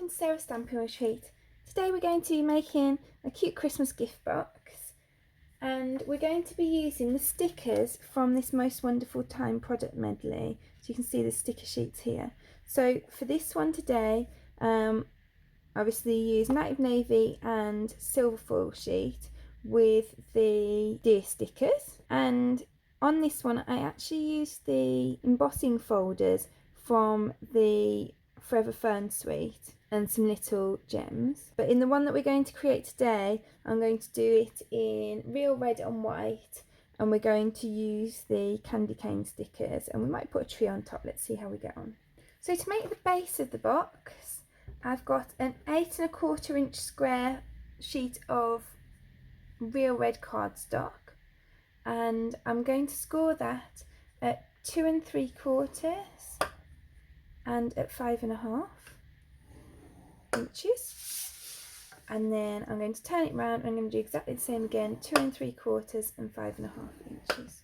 welcome to Sarah's Stampin' Retreat. Today we're going to be making a cute Christmas gift box, and we're going to be using the stickers from this Most Wonderful Time product medley. So you can see the sticker sheets here. So for this one today, obviously use Native Navy and silver foil sheet with the deer stickers, and on this one I actually used the embossing folders from the Forever Fern suite and some little gems. But in the one that we're going to create today, I'm going to do it in real red and white, and we're going to use the candy cane stickers, and we might put a tree on top. Let's see how we get on. So to make the base of the box, I've got an 8 1/4 inch square sheet of real red cardstock, and I'm going to score that at 2 3/4 and at 5 1/2 inches, and then I'm going to turn it round and I'm going to do exactly the same again, 2 3/4 and 5 1/2 inches,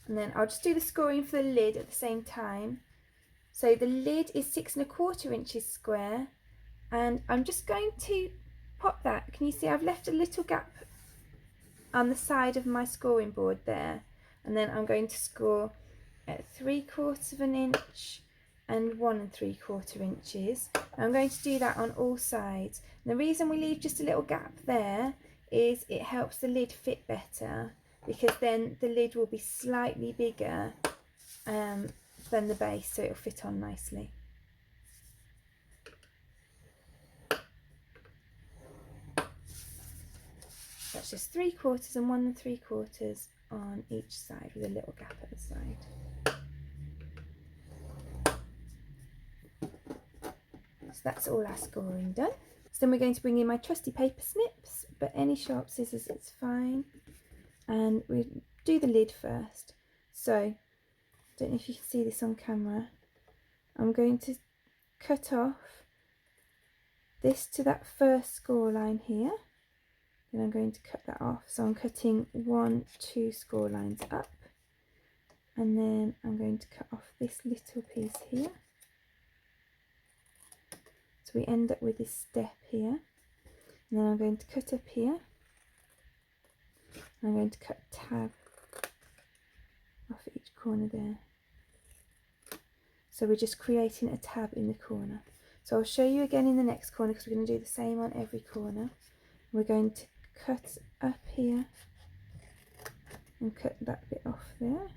and then I'll just do the scoring for the lid at the same time. So the lid is 6 1/4 inches square, and I'm just going to pop that. Can you see I've left a little gap on the side of my scoring board there, and then I'm going to score at 3/4 inch and 1 3/4 inches. I'm going to do that on all sides. And the reason we leave just a little gap there is it helps the lid fit better, because then the lid will be slightly bigger than the base, so it'll fit on nicely. That's just 3/4 and 1 3/4 on each side with a little gap at the side. So that's all our scoring done. So then we're going to bring in my trusty paper snips, but any sharp scissors it's fine. And we do the lid first. So, I don't know if you can see this on camera. I'm going to cut off this to that first score line here. Then I'm going to cut that off. So I'm cutting 1 2 score lines up. And then I'm going to cut off this little piece here. So we end up with this step here, and then I'm going to cut up here, and I'm going to cut a tab off each corner there. So we're just creating a tab in the corner. So I'll show you again in the next corner, because we're going to do the same on every corner. We're going to cut up here and cut that bit off there.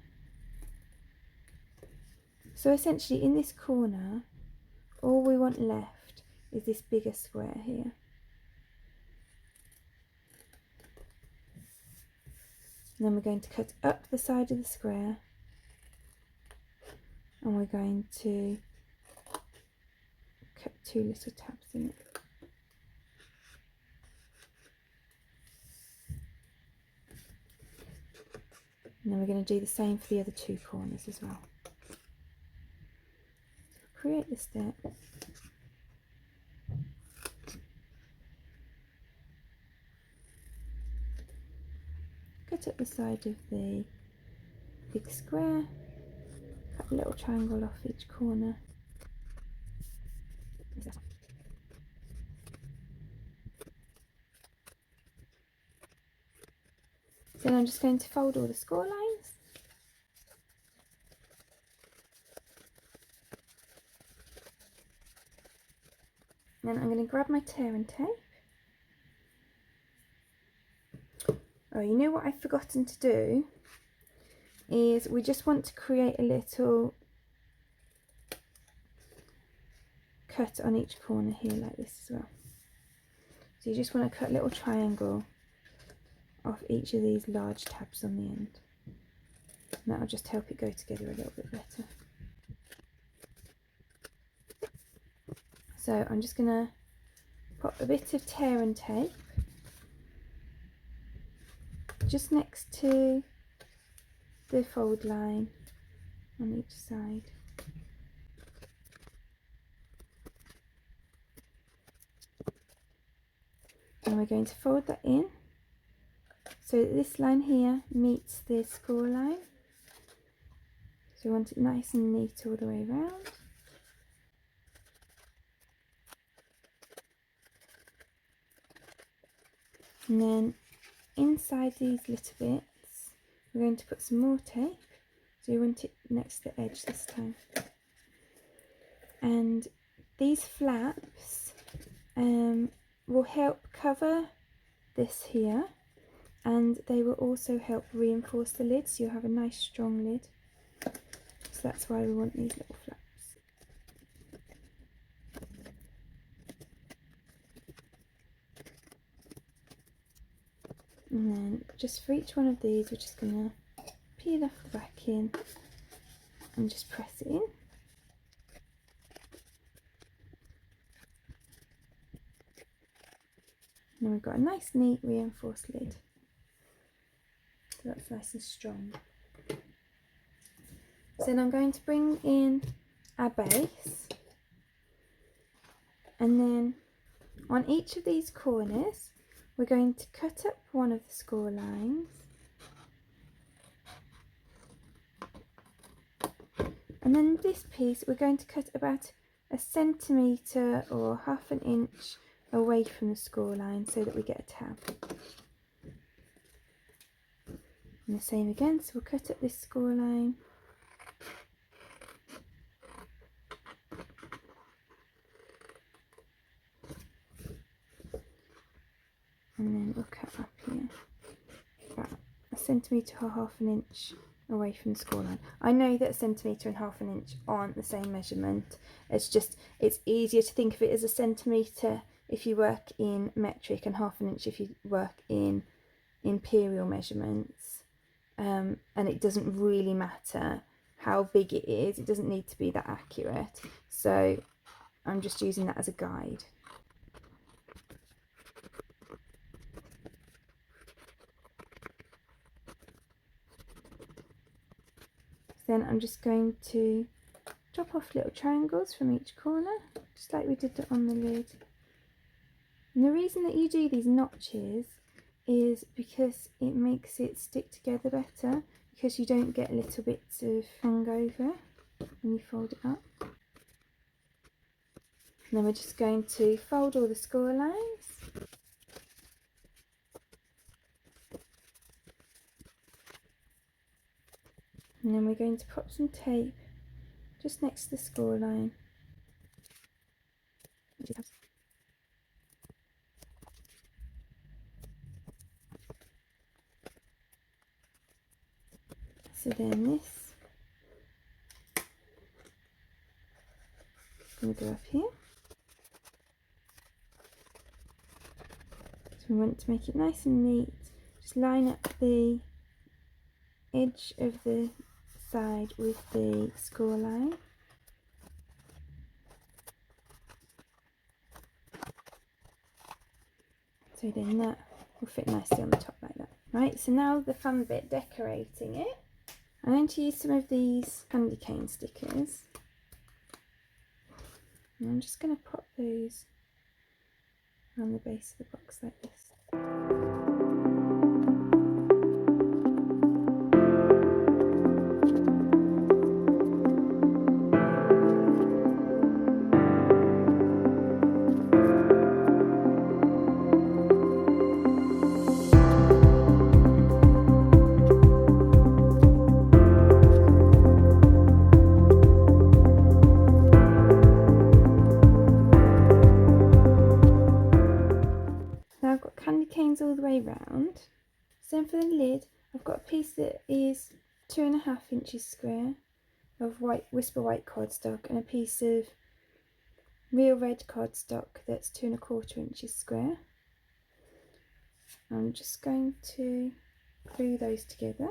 So essentially in this corner, all we want left is this bigger square here. And then we're going to cut up the side of the square, and we're going to cut 2 little tabs in it. And then we're going to do the same for the other 2 corners as well. So create the step. Cut up the side of the big square, cut a little triangle off each corner. Then I'm just going to fold all the score lines. And then I'm going to grab my tear and tape. Oh, you know what I've forgotten to do is we just want to create a little cut on each corner here like this as well. So you just want to cut a little triangle off each of these large tabs on the end, and that'll just help it go together a little bit better. So I'm just going to pop a bit of tear and tape just next to the fold line on each side. And we're going to fold that in so that this line here meets the score line. So we want it nice and neat all the way around. And then inside these little bits, we're going to put some more tape. So you want it next to the edge this time. And these flaps will help cover this here, and they will also help reinforce the lid, so you'll have a nice strong lid. So that's why we want these little flaps. And then just for each one of these, we're just going to peel off the backing and just press it in. And then we've got a nice neat reinforced lid. So that's nice and strong. So then I'm going to bring in our base, and then on each of these corners we're going to cut up one of the score lines, and then this piece we're going to cut about 1 centimetre or 1/2 inch away from the score line so that we get a tab. And the same again, so we'll cut up this score line. And then we'll cut up here about 1 centimetre or 1/2 inch away from the score line. I know that 1 centimetre and 1/2 inch aren't the same measurement. It's just, it's easier to think of it as 1 centimetre if you work in metric and 1/2 inch if you work in imperial measurements. And it doesn't really matter how big it is. It doesn't need to be that accurate. So I'm just using that as a guide. Then I'm just going to drop off little triangles from each corner, just like we did on the lid. And the reason that you do these notches is because it makes it stick together better, because you don't get little bits of hangover when you fold it up. And then we're just going to fold all the score lines. And then we're going to pop some tape just next to the score line. So then this is going to go up here. So we want to make it nice and neat. Just line up the edge of the side with the score line. So then that will fit nicely on the top like that. Right, so now the fun bit, decorating it. I'm going to use some of these candy cane stickers. And I'm just going to pop those on the base of the box like this. All the way round. So then for the lid, I've got a piece that is 2.5 inches square of Whisper white cardstock and a piece of real red cardstock that's 2.25 inches square. I'm just going to glue those together.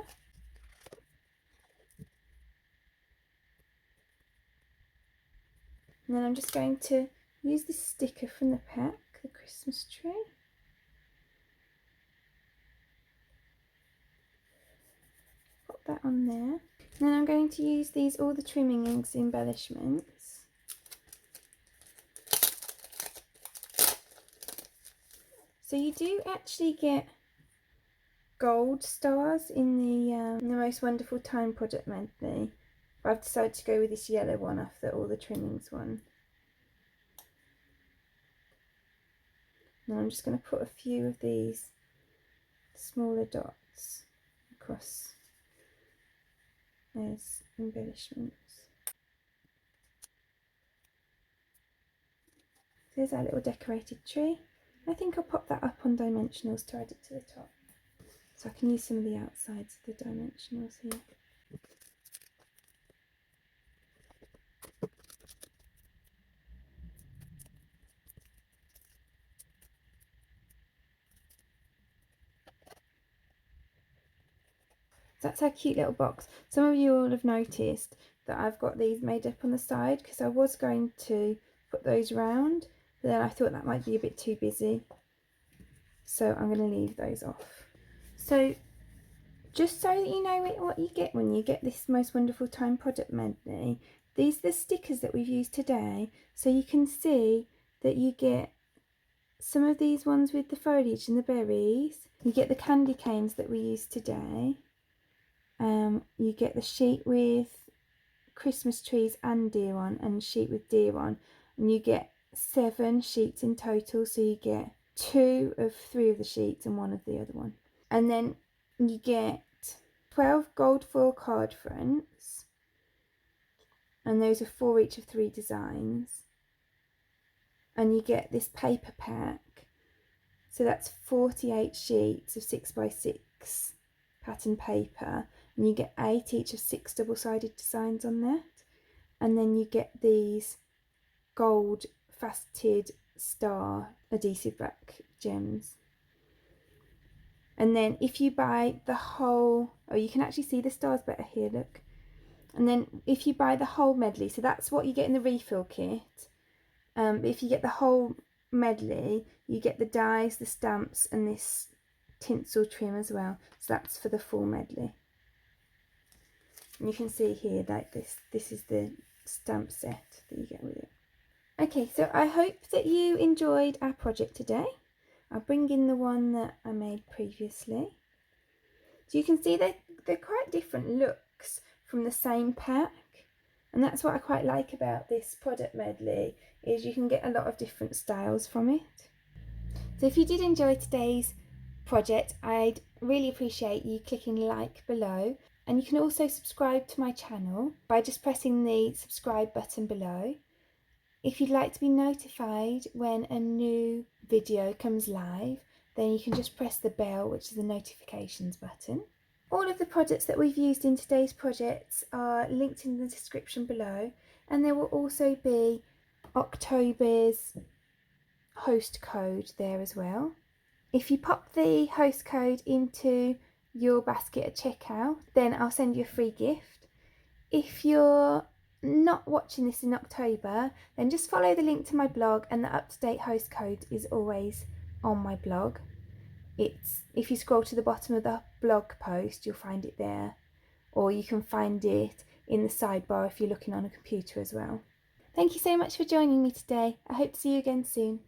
And then I'm just going to use this sticker from the pack, the Christmas tree. That on there. And then I'm going to use these all the trimming inks embellishments. So you do actually get gold stars in the Most Wonderful Time Project Medley, but I've decided to go with this yellow one off the all the trimmings one. Now I'm just going to put a few of these smaller dots across as embellishments. There's our little decorated tree. I think I'll pop that up on dimensionals to add it to the top. So I can use some of the outsides of the dimensionals here. So that's our cute little box. Some of you will have noticed that I've got these made up on the side because I was going to put those round, but then I thought that might be a bit too busy. So I'm going to leave those off. So just so that you know what you get when you get this Most Wonderful Time product medley, these are the stickers that we've used today. So you can see that you get some of these ones with the foliage and the berries. You get the candy canes that we used today. You get the sheet with Christmas trees and deer on, and sheet with deer on, and you get 7 sheets in total, so you get 2 of 3 of the sheets and 1 of the other one. And then you get 12 gold foil card fronts, and those are 4 each of 3 designs, and you get this paper pack, so that's 48 sheets of 6x6 pattern paper, and you get 8 each of 6 double-sided designs on that. And then you get these gold faceted star adhesive back gems. And then if you buy the whole, oh, you can actually see the stars better here, look. And then if you buy the whole medley, so that's what you get in the refill kit. But if you get the whole medley, you get the dies, the stamps, and this tinsel trim as well. So that's for the full medley. And you can see here that this is the stamp set that you get with it. Okay, so I hope that you enjoyed our project today. I'll bring in the one that I made previously. So you can see they're quite different looks from the same pack. And that's what I quite like about this product medley, is you can get a lot of different styles from it. So if you did enjoy today's project, I'd really appreciate you clicking like below. And you can also subscribe to my channel by just pressing the subscribe button below. If you'd like to be notified when a new video comes live, then you can just press the bell, which is the notifications button. All of the products that we've used in today's projects are linked in the description below, and there will also be October's host code there as well. If you pop the host code into your basket at checkout, then I'll send you a free gift. If you're not watching this in October, then just follow the link to my blog, and the up-to-date host code is always on my blog. If you scroll to the bottom of the blog post, you'll find it there, or you can find it in the sidebar if you're looking on a computer as well. Thank you so much for joining me today. I hope to see you again soon.